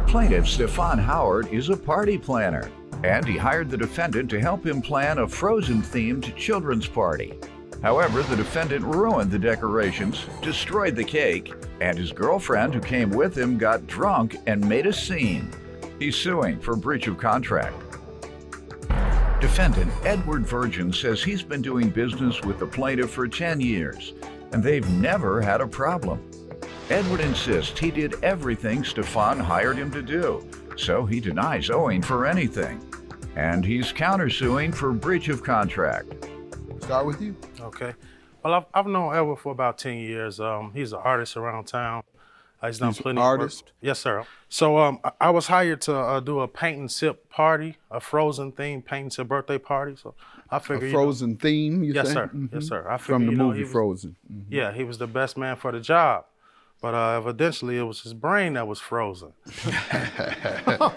Plaintiff Stefan Howard is a party planner, and he hired the defendant to help him plan a Frozen-themed children's party. However, the defendant ruined the decorations, destroyed the cake, and his girlfriend who came with him got drunk and made a scene. He's suing for breach of contract. Defendant Edward Virgin says he's been doing business with the plaintiff for 10 years, and they've never had a problem. Edward insists he did everything Stefan hired him to do, so he denies owing for anything. And he's countersuing for breach of contract. Start with you. Okay. Well, I've known Edward for about 10 years. He's an artist around town. He's done plenty of work. Yes, sir. So I was hired to do a paint and sip party, a Frozen theme paint and sip birthday party. So I figured, a Frozen theme, you yes, say? sir. Mm-hmm. Yes, sir. I figured, from the movie Frozen. Mm-hmm. Yeah, he was the best man for the job. But evidently, it was his brain that was frozen.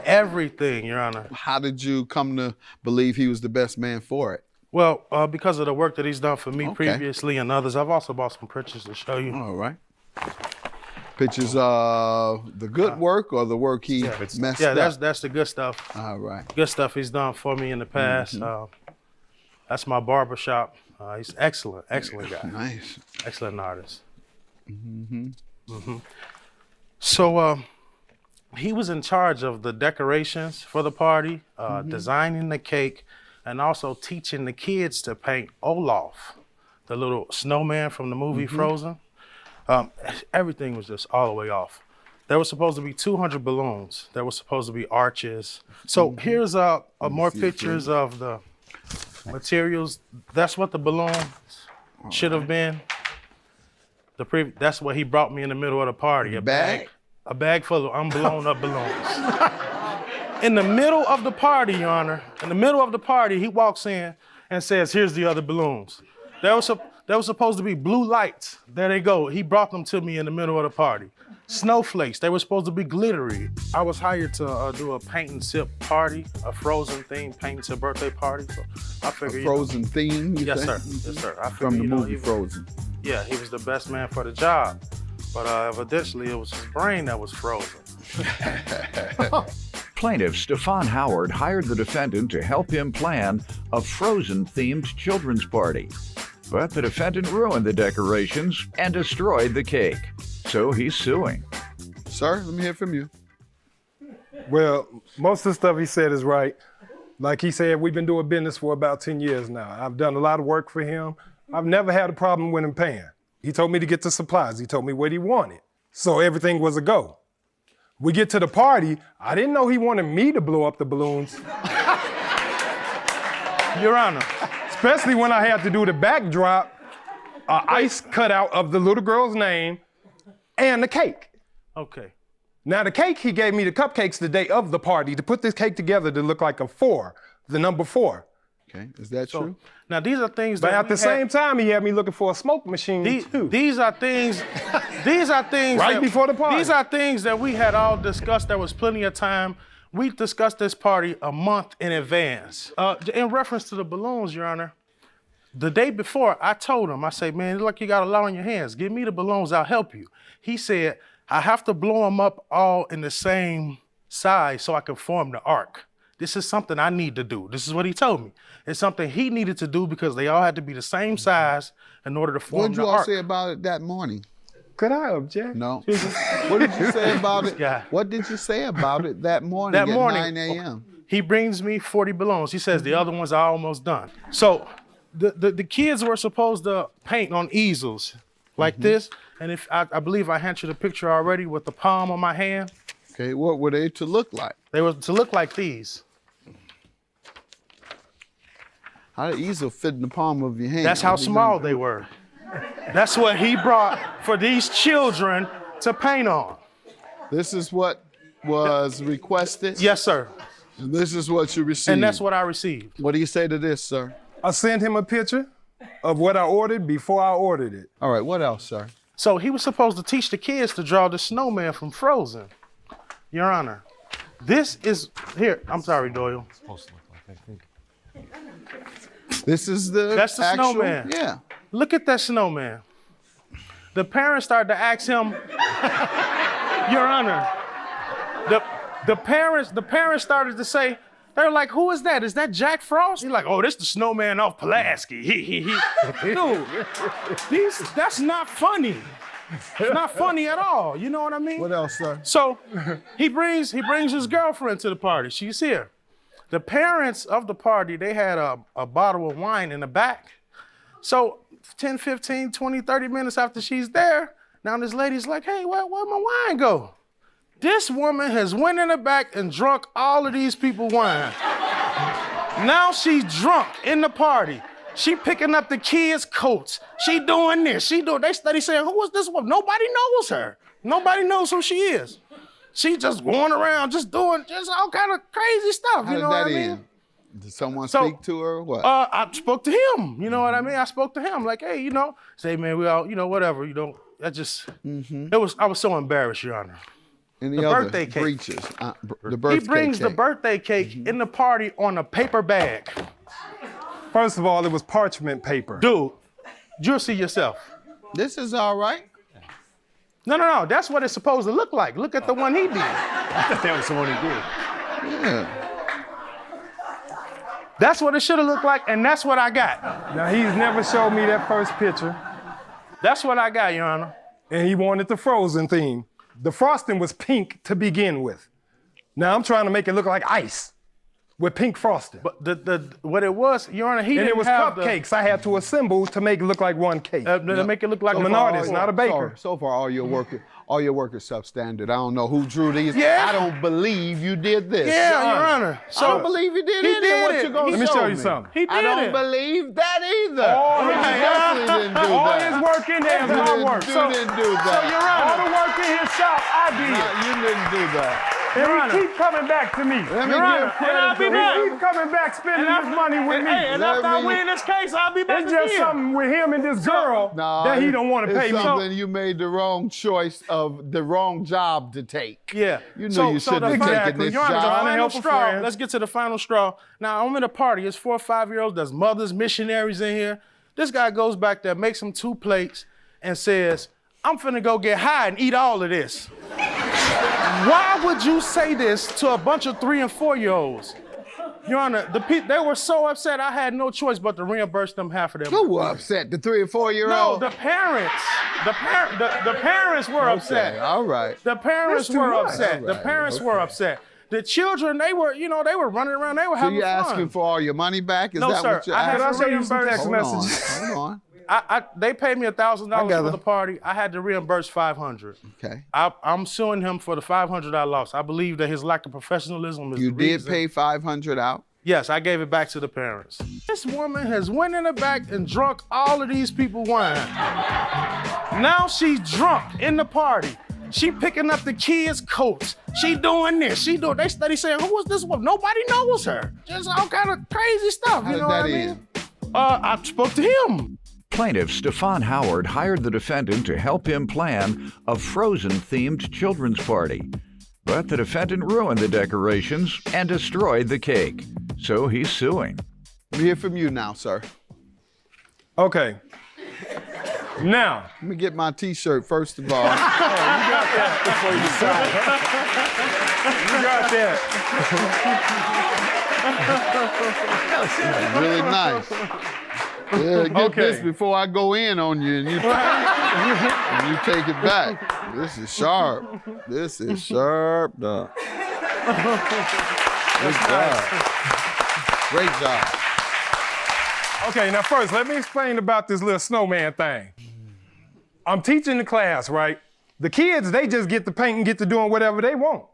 Everything, Your Honor. How did you come to believe he was the best man for it? Well, because of the work that he's done for me previously and others. I've also bought some pictures to show you. All right. Pictures of the good work or the work he messed up? Yeah, that's the good stuff. All right. Good stuff he's done for me in the past. Mm-hmm. That's my barber shop. He's excellent guy. Nice. Excellent artist. Mm-hmm. Mm-hmm. So he was in charge of the decorations for the party, designing the cake, and also teaching the kids to paint Olaf, the little snowman from the movie Frozen. Everything was just all the way off. There was supposed to be 200 balloons. There was supposed to be arches. So here's more pictures of the materials. That's what the balloons should have been. That's what he brought me in the middle of the party. A bag full of unblown up balloons. In the middle of the party, Your Honor, in the middle of the party, he walks in and says, "Here's the other balloons." There was supposed to be blue lights. There they go. He brought them to me in the middle of the party. Snowflakes, they were supposed to be glittery. I was hired to do a paint and sip party, a Frozen themed paint and sip birthday party. So I figured, a Frozen theme, you yes, say? sir. Yes, sir. I figured, From the movie Frozen. Yeah, he was the best man for the job. But evidently, it was his brain that was frozen. Plaintiff Stefan Howard hired the defendant to help him plan a Frozen-themed children's party. But the defendant ruined the decorations and destroyed the cake. So he's suing. Sir, let me hear from you. Well, most of the stuff he said is right. Like he said, we've been doing business for about 10 years now. I've done a lot of work for him. I've never had a problem with him paying. He told me to get the supplies. He told me what he wanted. So everything was a go. We get to the party. I didn't know he wanted me to blow up the balloons. Your Honor. Especially when I had to do the backdrop, ice cutout of the little girl's name and the cake. Okay. Now the cake, he gave me the cupcakes the day of the party to put this cake together to look like a 4, the number 4. Okay, is that true? Now these are things But that at the same time, he had me looking for a smoke machine too. These are things right before the party. These are things that we had all discussed. There was plenty of time. We discussed this party a month in advance. In reference to the balloons, Your Honor, the day before, I told him, I said, man, look, you got a lot on your hands. Give me the balloons, I'll help you. He said, I have to blow them up all in the same size so I can form the arc. This is something I need to do. This is what he told me. It's something he needed to do because they all had to be the same size in order to form the arc. What did you all say about it that morning? Could I object? No. What did you say about it? guy. What did you say about it that morning at 9 a.m.? He brings me 40 balloons. He says the other ones are almost done. So the kids were supposed to paint on easels like this. And if I believe I handed you the picture already with the palm on my hand. Okay, what were they to look like? They were to look like these. How did easel fit in the palm of your hand? That's how small they were. That's what he brought for these children to paint on. This is what was requested? Yes, sir. And this is what you received? And that's what I received. What do you say to this, sir? I sent him a picture of what I ordered before I ordered it. All right, what else, sir? So he was supposed to teach the kids to draw the snowman from Frozen. Your Honor, this is, here, I'm sorry, Doyle. It's supposed to look like, I think. This is the That's the actual, snowman. Yeah. Look at that snowman. The parents started to ask him, Your Honor, The parents started to say, they were like, who is that? Is that Jack Frost? He's like, oh, this the snowman off Pulaski. Dude, that's not funny. It's not funny at all. You know what I mean? What else, sir? So he brings his girlfriend to the party. She's here. The parents of the party, they had a bottle of wine in the back. So 10, 15, 20, 30 minutes after she's there, now this lady's like, hey, where'd my wine go? This woman has went in the back and drunk all of these people wine. Now she's drunk in the party. She picking up the kids' coats. She doing this, they study saying, who is this woman? Nobody knows her. Nobody knows who she is. She just going around, just doing all kind of crazy stuff. How you know did what that I mean? end? Did someone speak to her or what? I spoke to him. You know what I mean? I spoke to him like, hey, say, man, we all, whatever. I just, I was so embarrassed, Your Honor. Any the other birthday cake. breaches? The birthday He brings cake. the birthday cake in the party on a paper bag. First of all, it was parchment paper. Dude, you'll see yourself. This is all right. No. That's what it's supposed to look like. Look at the one he did. I thought that was the one he did. Yeah. That's what it should have looked like, and that's what I got. Now, he's never showed me that first picture, That's what I got, Your Honor. and he wanted the frozen theme. The frosting was pink to begin with. Now I'm trying to make it look like ice with pink frosting. But what it was, Your Honor, he And didn't it was have cupcakes I had to assemble to make it look like one cake. to make it look like I'm an artist, not a baker. So far, all your work is substandard. I don't know who drew these. Yeah. I don't believe you did this. Yeah, Your Honor. I don't believe you did he any of did what it. you're going to Let me show you me. something. He did I don't it. believe that either. All You his- definitely didn't do All that. his work in there is my work. You didn't do that. Your All Honor, the work in his shop, I did. You didn't do that. And he keep coming back to me. Let me Your Honor, give credit and I'll be to back. He keep coming back spending his money with me. Hey, and Let after I me- win this case, I'll be back It's just again. something with him and this girl No, that he don't want to it's pay me. something you made the wrong choice of the wrong job to take. Yeah. You knew you shouldn't have final- taken this Your Honor, the job. Trying to final help a straw. friend. Let's get to the final straw. Now, I'm in a party. It's 4 or 5-year-olds. There's mothers, missionaries in here. This guy goes back there, makes him 2 plates, and says, I'm finna go get high and eat all of this. Why would you say this to a bunch of 3 and 4-year-olds? Your Honor, they were so upset I had no choice but to reimburse them half of their money. Who were upset? The 3 or 4 year No, old? the parents. The parents were upset. Okay, all right. The parents That's too were much. upset. All The right, parents were upset. The children, they were running around. They were So having you fun. asking for all your money back? Is No, that sir. what you're I had asking? I'll show you some reimburse- text Hold on, messages. hold on. They paid me $1,000 gather. for the party. I had to reimburse $500. Okay. I'm suing him for the $500 I lost. I believe that his lack of professionalism is You the did reason. pay $500 out? Yes, I gave it back to the parents. This woman has went in the back and drunk all of these people wine. Now she's drunk in the party. She picking up the kids' coats. She doing this. They study saying, who is this woman? Nobody knows her. Just all kind of crazy stuff. How You did know what that I mean? end? I spoke to him. Plaintiff Stefan Howard hired the defendant to help him plan a Frozen-themed children's party. But the defendant ruined the decorations and destroyed the cake. So he's suing. Let me hear from you now, sir. Okay. Now, Let me get my T-shirt first of all. you got that. Really nice. Yeah, get Okay. this before I go in on you and you take it back. This is sharp. This is sharp. Good job. Great job. Okay, now first, let me explain about this little snowman thing. I'm teaching the class, right? The kids, they just get to paint and get to doing whatever they want.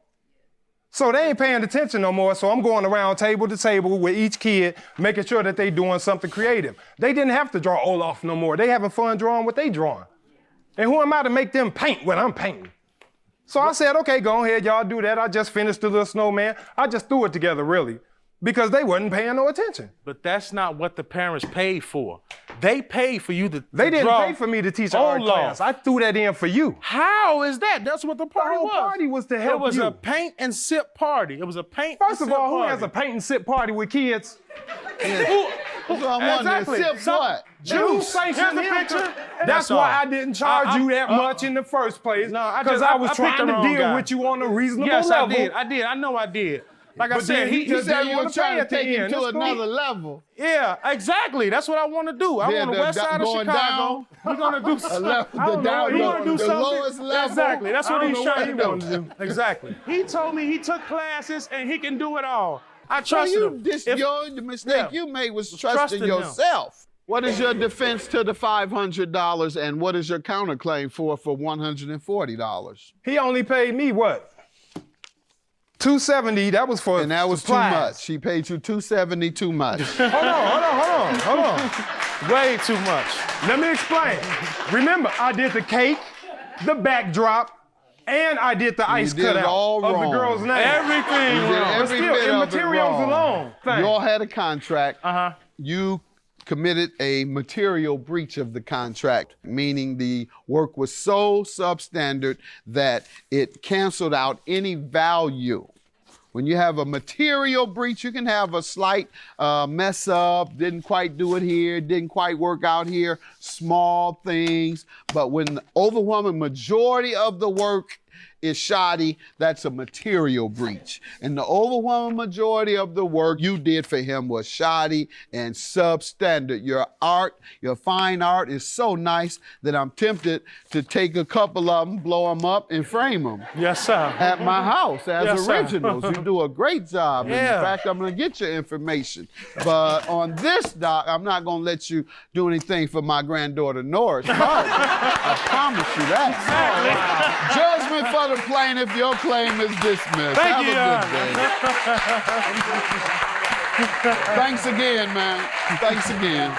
So they ain't paying attention no more, so I'm going around table to table with each kid, making sure that they doing something creative. They didn't have to draw Olaf no more. They having fun drawing what they drawing. And who am I to make them paint when I'm painting? So I said, okay, go ahead, y'all do that. I just finished the little snowman. I just threw it together, really, because they wasn't paying no attention. But that's not what the parents paid for. They paid for you to They didn't draw pay for me to teach an art Olaf. class. I threw that in for you. How is that? That's what the party whole was. party was to help It was you. a paint and sip party. It was a paint First and of sip all, who party. has a paint and sit party with kids? That's what I'm wondering. Exactly. Sip So- what? Juice. Here's the picture. That's why I didn't charge you that much in the first place. No, I because just- I was I picked trying the to wrong deal guy. with you on a reasonable Yes, level. I did. I know I did. Like I But said, then he You just said didn't you want were to pay trying to at the take him end. to That's cool. another level. Yeah, exactly. That's what I want to do. I Yeah, want the west side of going Chicago. We're gonna do something. level, I don't know. the He wanna do the something. lowest level. Exactly. That's what I he's don't know trying what to he wanted do. Exactly. He told me he took classes and he can do it all. I So trusted him. the mistake you made was trusting trusting him. yourself. What is your defense to the $500 and what is your counterclaim for $140? He only paid me what? $270. That was for And that was supplies. too much. He paid you $270 too much. Hold on. Way too much. Let me explain. Remember, I did the cake, the backdrop, and I did the ice did it cutout all of wrong. the girl's name. Everything You did wrong. But every still, bit in of it materials wrong. alone. You all had a contract. Uh-huh. You committed a material breach of the contract, meaning the work was so substandard that it canceled out any value. When you have a material breach, you can have a slight mess up, didn't quite do it here, didn't quite work out here, small things. But when the overwhelming majority of the work is shoddy, that's a material breach. And the overwhelming majority of the work you did for him was shoddy and substandard. Your art, your fine art is so nice that I'm tempted to take a couple of them, blow them up, and frame them Yes, sir. at my house as Yes, sir. originals. You do a great job. And Yeah. in fact, I'm gonna get your information. But on this doc, I'm not gonna let you do anything for my granddaughter Norris. No, I promise you that. Judgment for the plaintiff, your claim is dismissed. Thank you, Have a good day. Thanks again, man. Thanks again.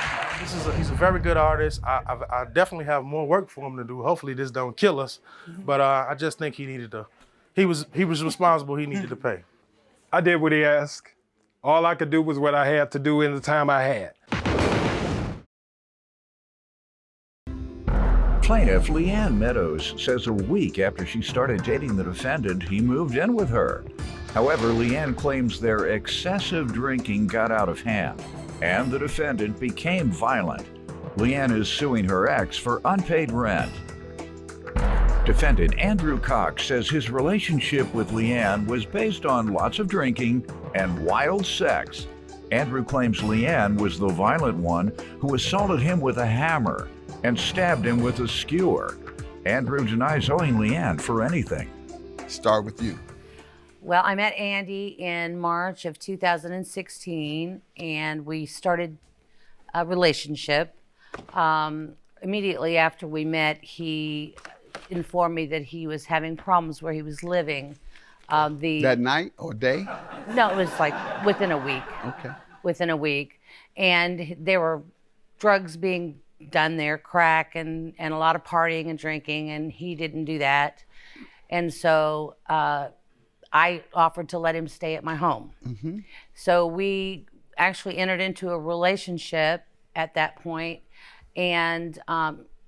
He's a very good artist. I definitely have more work for him to do. Hopefully this don't kill us. But I just think he needed to. He was responsible. He needed to pay. I did what he asked. All I could do was what I had to do in the time I had. Plaintiff Leanne Meadows says a week after she started dating the defendant, he moved in with her. However, Leanne claims their excessive drinking got out of hand, and the defendant became violent. Leanne is suing her ex for unpaid rent. Defendant Andrew Cox says his relationship with Leanne was based on lots of drinking and wild sex. Andrew claims Leanne was the violent one who assaulted him with a hammer and stabbed him with a skewer. Andrew denies owing Leanne for anything. Start with you. Well, I met Andy in March of 2016, and we started a relationship. Immediately after we met, he informed me that he was having problems where he was living. That night or day? No, it was like within a week. Okay. Within a week. And there were drugs being done there, crack and a lot of partying and drinking, and he didn't do that. And so I offered to let him stay at my home. Mm-hmm. So we actually entered into a relationship at that point, and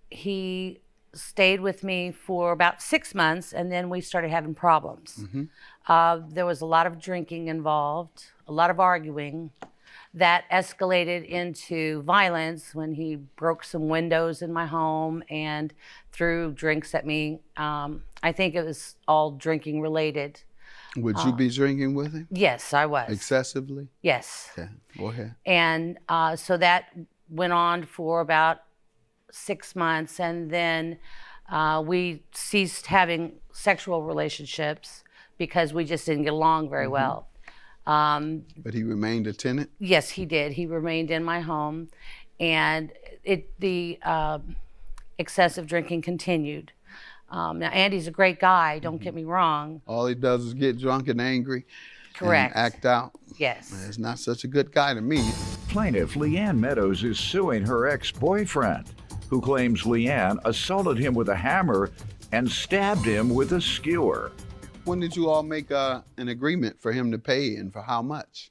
he stayed with me for about 6 months, and then we started having problems. Mm-hmm. There was a lot of drinking involved, a lot of arguing. That escalated into violence when he broke some windows in my home and threw drinks at me. I think it was all drinking related. Would you be drinking with him? Yes, I was. Excessively? Yes. Okay, go ahead. And so that went on for about 6 months, and then we ceased having sexual relationships because we just didn't get along very well. But he remained a tenant? Yes, he did. He remained in my home, and the excessive drinking continued. Now, Andy's a great guy, don't get me wrong. All he does is get drunk and angry. Correct. And act out. Yes. He's not such a good guy to me. Plaintiff Leanne Meadows is suing her ex-boyfriend, who claims Leanne assaulted him with a hammer and stabbed him with a skewer. When did you all make an agreement for him to pay and for how much?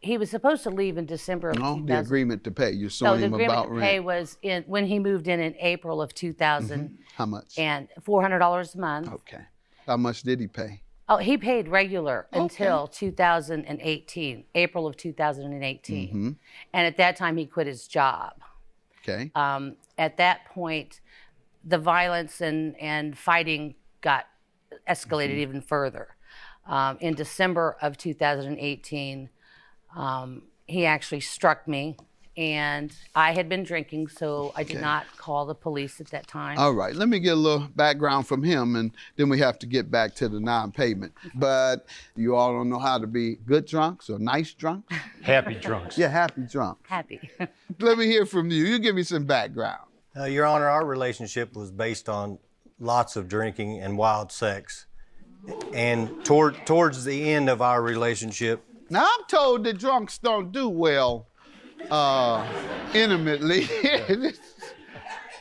He was supposed to leave in December of No, 2000. the agreement to pay. You're No, suing the him agreement about to pay rent. was when he moved in April of 2000, How much? and $400 a month. Okay. How much did he pay? Oh, he paid regular until 2018, April of 2018. And at that time, he quit his job. Okay. At that point, the violence and fighting got escalated even further. In December of 2018, he actually struck me, and I had been drinking, so I did not call the police at that time. All right, let me get a little background from him, and then we have to get back to the non-payment. But you all don't know how to be good drunks or nice drunks? Happy drunks. Yeah, happy drunks. Happy. Let me hear from you. You give me some background. Your Honor, our relationship was based on lots of drinking and wild sex. And towards the end of our relationship... Now, I'm told that drunks don't do well intimately.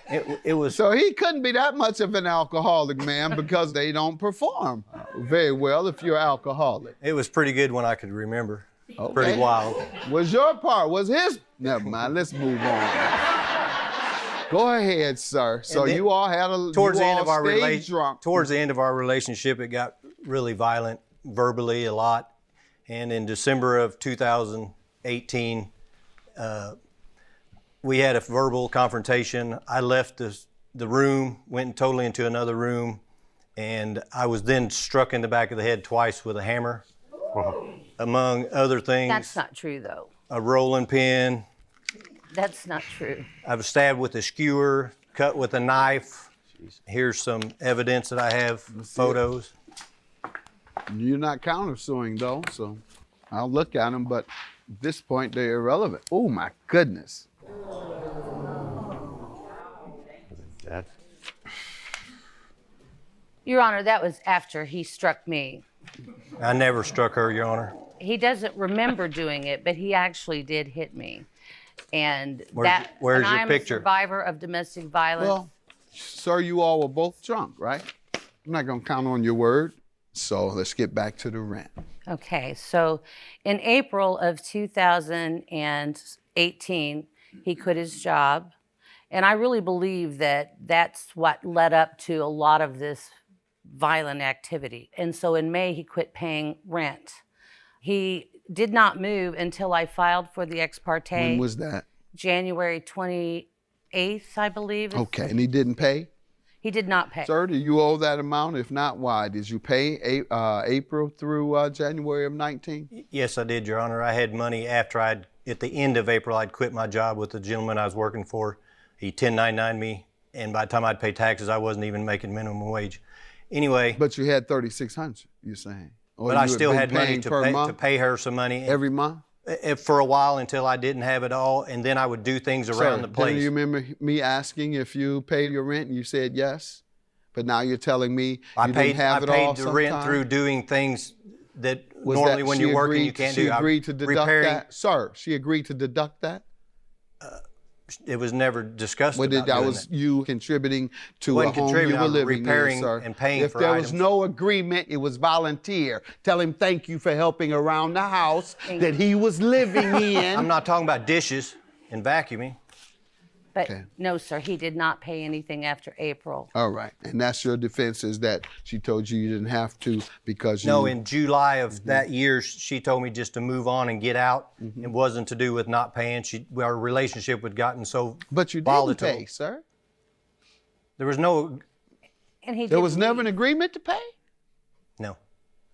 It was... So he couldn't be that much of an alcoholic, man, because they don't perform very well if you're alcoholic. It was pretty good when I could remember. Okay. Pretty wild. Was your part, was his? Never mind, let's move on. Go ahead, sir. So then, you all had a, towards you the end all of our stayed drunk. Towards the end of our relationship, it got really violent, verbally a lot. And in December of 2018, we had a verbal confrontation. I left the room, went totally into another room, and I was then struck in the back of the head twice with a hammer, among other things. That's not true, though. A rolling pin. That's not true. I was stabbed with a skewer, cut with a knife. Here's some evidence that I have, photos. You're not countersuing, though, so I'll look at them, but at this point, they're irrelevant. Oh, my goodness. That. Your Honor, that was after he struck me. I never struck her, Your Honor. He doesn't remember doing it, but he actually did hit me. And Where's your I'm picture? a survivor of domestic violence. Well, sir, you all were both drunk, right? I'm not going to count on your word. So let's get back to the rant. Okay, so in April of 2018, he quit his job. And I really believe that that's what led up to a lot of this violent activity. And so in May, he quit paying rent. He did not move until I filed for the ex parte. When was that? January 28th, I believe. Okay, and he didn't pay? He did not pay. Sir, do you owe that amount? If not, why? Did you pay April through January of 19? Yes, I did, Your Honor. I had money after at the end of April, I'd quit my job with the gentleman I was working for. He 1099'd me, and by the time I'd pay taxes, I wasn't even making minimum wage. Anyway. But you had $3,600, you're saying? Or but I still had money to pay her some money. Every month? For a while until I didn't have it all, and then I would do things around the place. Do you remember me asking if you paid your rent and you said yes? But now you're telling me you didn't have it all I paid the rent through doing things that normally when you're working you can't do. She agreed to deduct that? Sir, she agreed to deduct that? It was never discussed about that doing was it. you contributing to a home you were living repairing in, sir. And paying if for there items. was no agreement, it was volunteer. Tell him thank you for helping around the house that he was living in. I'm not talking about dishes and vacuuming. But no, sir, he did not pay anything after April. All right, and that's your defense, is that she told you didn't have to because you... No, in July of that year, she told me just to move on and get out. It wasn't to do with not paying. Our relationship had gotten so But you didn't volatile. pay, sir. There was no... And there was never an agreement to pay? No.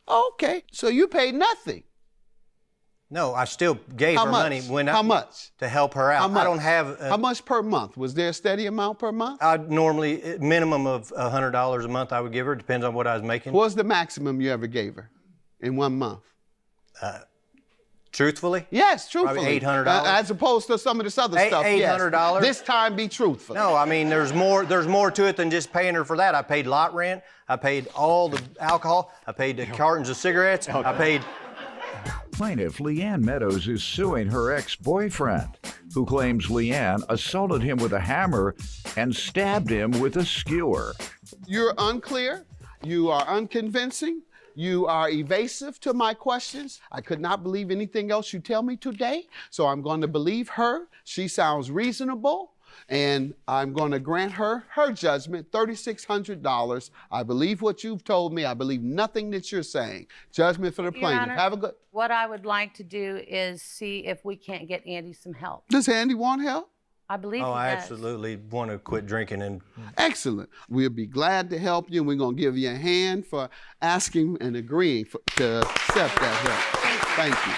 Okay, so you paid nothing. No, I still gave her money How much? to help her out. I don't have. How much per month? Was there a steady amount per month? I'd normally minimum of $100 a month. I would give her. Depends on what I was making. What was the maximum you ever gave her in 1 month? Truthfully? Yes, truthfully. Probably $800. As opposed to some of this other stuff. $800. Yes. This time, be truthful. No, I mean there's more to it than just paying her for that. I paid lot rent. I paid all the alcohol. I paid the cartons of cigarettes. I paid. Plaintiff Leanne Meadows is suing her ex-boyfriend, who claims Leanne assaulted him with a hammer and stabbed him with a skewer. You're unclear. You are unconvincing. You are evasive to my questions. I could not believe anything else you tell me today, so I'm going to believe her. She sounds reasonable. And I'm going to grant her judgment, $3,600. I believe what you've told me. I believe nothing that you're saying. Judgment for the Your plaintiff. Honor, Have a good. what I would like to do is see if we can't get Andy some help. Does Andy want help? I believe Oh, he I does. absolutely want to quit drinking and Excellent. We'll be glad to help you, and we're going to give you a hand for asking and agreeing to accept that help. Thank you.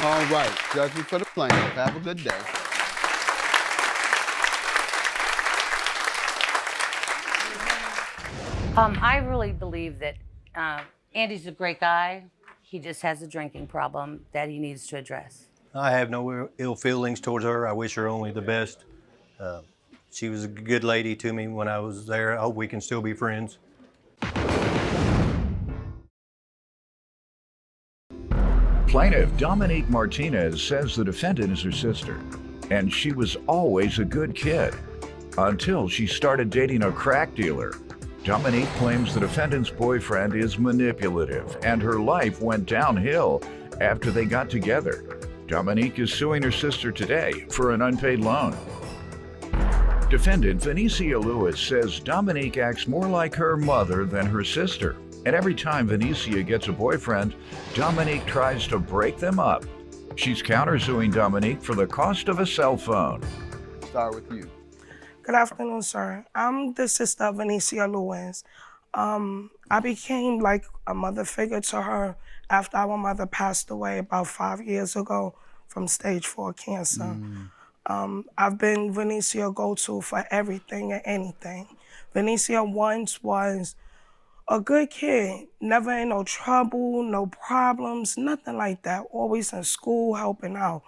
All right. Judgment for the plaintiff. Have a good day. I really believe that Andy's a great guy. He just has a drinking problem that he needs to address. I have no ill feelings towards her. I wish her only the best. She was a good lady to me when I was there. I hope we can still be friends. Plaintiff Dominique Martinez says the defendant is her sister, and she was always a good kid until she started dating a crack dealer. Dominique claims the defendant's boyfriend is manipulative, and her life went downhill after they got together. Dominique is suing her sister today for an unpaid loan. Defendant Vinicia Lewis says Dominique acts more like her mother than her sister, and every time Vinicia gets a boyfriend, Dominique tries to break them up. She's countersuing Dominique for the cost of a cell phone. Start with you. Good afternoon, sir. I'm the sister of Vinicia Lewis. I became like a mother figure to her after our mother passed away about 5 years ago from stage 4 cancer. I've been Vinicia go-to for everything and anything. Vinicia once was a good kid, never in no trouble, no problems, nothing like that. Always in school, helping out.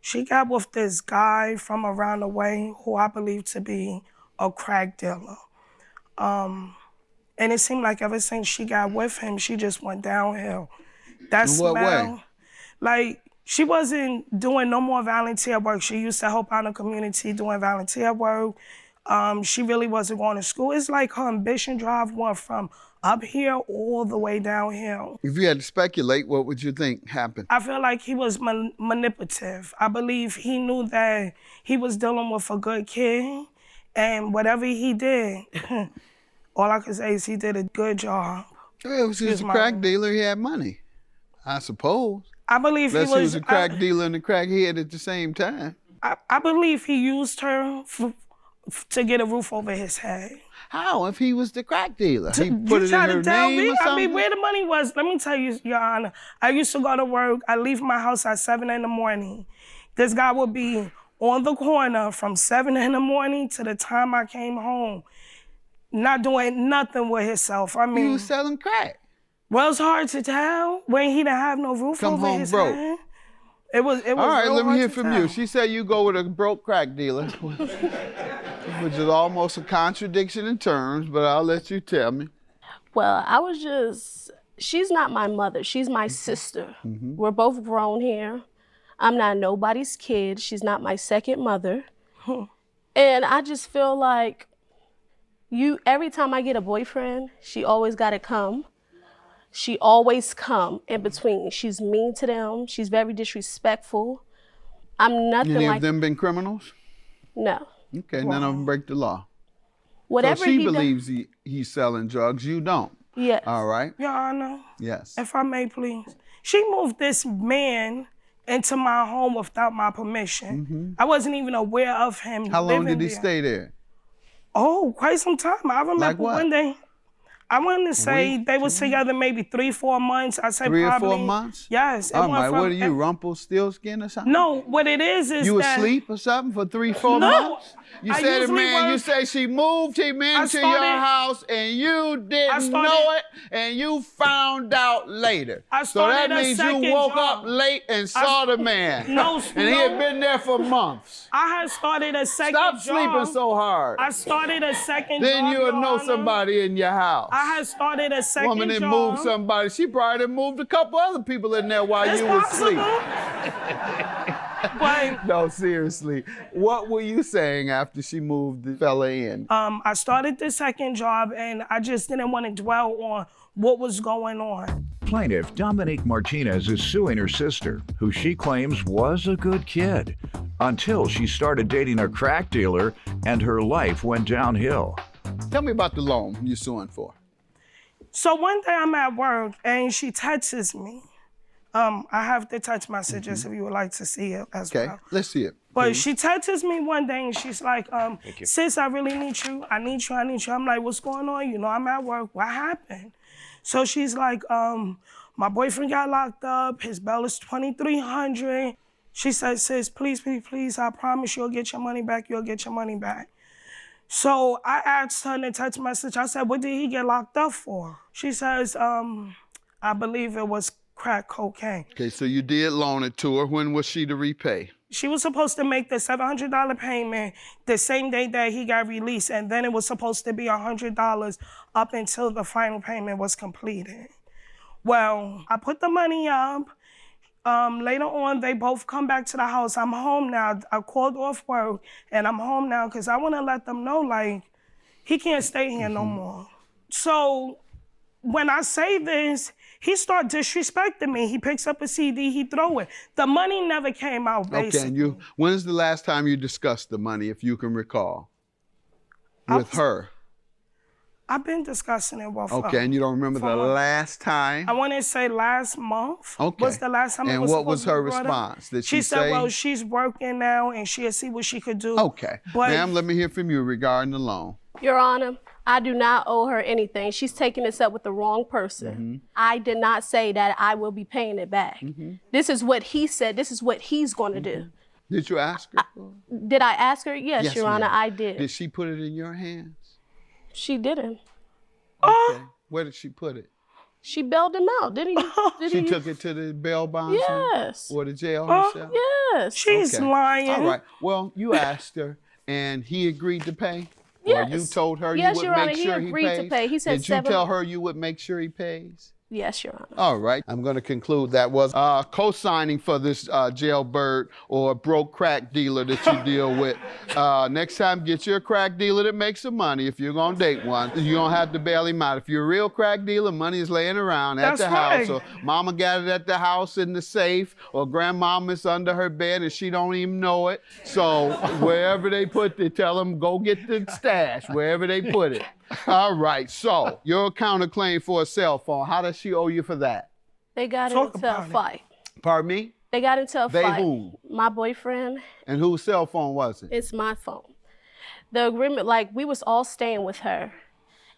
She got with this guy from around the way who I believe to be a crack dealer. And it seemed like ever since she got with him, she just went downhill. That In what way? Like, she wasn't doing no more volunteer work. She used to help out in the community doing volunteer work. She really wasn't going to school. It's like her ambition drive went from up here all the way downhill. If you had to speculate, what would you think happened? I feel like he was manipulative. I believe he knew that he was dealing with a good kid, and whatever he did, all I can say is he did a good job. Well, it was just a crack dealer. He had money, I suppose. I believe Unless he was a crack dealer and a crackhead at the same time. I believe he used her to get a roof over his head. How, if he was the crack dealer? He You put it in try her to tell name me? or something? I mean, where the money was, let me tell you, Your Honor. I used to go to work. I leave my house at 7 in the morning. This guy would be on the corner from 7 in the morning to the time I came home, not doing nothing with himself. I mean, He was selling crack. Well, it's hard to tell when he didn't have no roof Come over home his broke. head. It was All right, real let me hard hear to from tell. you. She said you go with a broke crack dealer, which is almost a contradiction in terms, but I'll let you tell me. Well, she's not my mother, she's my sister. We're both grown here. I'm not nobody's kid. She's not my second mother. And I just feel like every time I get a boyfriend, she always gotta come. She always come in between. She's mean to them. She's very disrespectful. I'm nothing Any like... of them been criminals? No. Okay, none of them break the law. Whatever So she he believes he's selling drugs, you don't. Yes. All right? Your Honor, Yes. if I may please. She moved this man into my home without my permission. I wasn't even aware of him. How long living did he there. stay there? Oh, quite some time. I remember Like what? one day. I wanted to say they was together maybe 3-4 months. I said 3 or probably 4 months? Yes. All right, what are you, Rumpelstiltskin or something? No, what it is You that asleep or something for 3-4 No, months? You I said, usually man, you work- say she moved him into your started- house and you didn't started- know it and you found out later. I So that started a means you second woke job. up late and saw the man. No, And he had no. been there for months. I had started a second Stop job. sleeping so hard. I started a second Then job. you'll Your know Honor. somebody in your house. I had started a second Woman that job. moved somebody. She probably done moved a couple other people in there while It's you was possible. asleep. But No, seriously. What were you saying after she moved the fella in? I started the second job and I just didn't want to dwell on what was going on. Plaintiff Dominique Martinez is suing her sister, who she claims was a good kid. until she started dating a crack dealer and her life went downhill. Tell me about the loan you're suing for. So one day I'm at work and she texts me. I have the text messages if you would like to see it as Okay, well. let's see it. But please. she texts me one day and she's like, sis, I really need you. I need you. I'm like, what's going on? You know, I'm at work. What happened? So she's like, my boyfriend got locked up. His bail is $2,300. She said, sis, please, please, please, I promise you'll get your money back. You'll get your money back. So I asked her in a text message, I said, what did he get locked up for? She says, I believe it was crack cocaine. Okay, so you did loan it to her. When was she to repay? She was supposed to make the $700 payment the same day that he got released, and then it was supposed to be $100 up until the final payment was completed. Well, I put the money up. Later on, they both come back to the house. I'm home now. I called off work, and I'm home now because I want to let them know, like, he can't stay here no more. So when I say this, he starts disrespecting me. He picks up a CD, he throw it. The money never came out, basically. Okay, and when is the last time you discussed the money, if you can recall, with her? I've been discussing it with her. Okay, and you don't remember the last time? I want to say last month was the last time it And was what was supposed to her be brought up. response? Did She she said, say? well, she's working now and she'll see what she could do. Okay, But ma'am, let me hear from you regarding the loan. Your Honor, I do not owe her anything. She's taking this up with the wrong person. I did not say that I will be paying it back. This is what he said. This is what he's going to do. Did you ask her? Did I ask her? Yes, Your Honor, ma'am. I did. Did she put it in your hands? She didn't. Okay. Where did she put it? She bailed him out, didn't he? She took it to the bail bondsman? Yes. Or the jail herself? Yes. she's Okay. lying. All right. Well, you asked her, and he agreed to pay? Or you Yes. told her Yes, you would Your Honor, make he sure agreed he to pays? pay. He said Did you 7 tell her you would make sure he pays? Yes, Your Honor. All right. I'm going to conclude that was co-signing for this jailbird or broke crack dealer that you deal with. Next time, get you a crack dealer that makes some money. If you're going to date one, you don't have to bail him out. If you're a real crack dealer, money is laying around at That's the house. right. Or mama got it at the house in the safe, or grandmama's under her bed and she don't even know it. So wherever they put it, tell them go get the stash, wherever they put it. All right, so your counterclaim for a cell phone, how does she owe you for that? They got Talk into a about it. fight. Pardon me? They got into a They fight. who? My boyfriend. And whose cell phone was it? It's my phone. The agreement, like, we was all staying with her.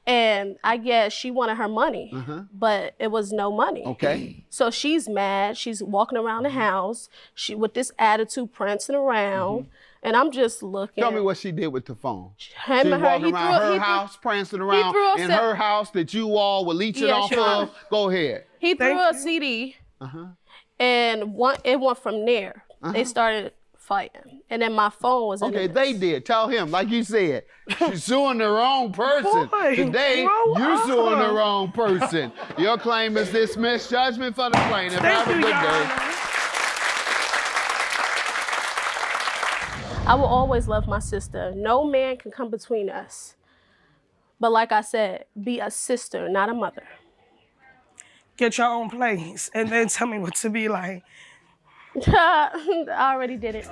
And I guess she wanted her money, but it was no money. Okay. So she's mad. She's walking around the house with this attitude, prancing around. And I'm just looking. Tell me what she did with the phone. Him She and walking her, around her house, prancing around threw a in cell- her house that you all were leeching Yes, off Your Honor. of. Go ahead. He threw Thank a you. CD, and it went from there. They started fighting, and then my phone was in Okay, the they mix. did. Tell him, like you said, she's suing the wrong person. Boy, Today, grow you're up. suing the wrong person. Your claim is dismissed. Judgment for the plaintiff. Thank Have a you, good Your day. Honor. I will always love my sister. No man can come between us. But like I said, be a sister, not a mother. Get your own place and then tell me what to be like. I already did it.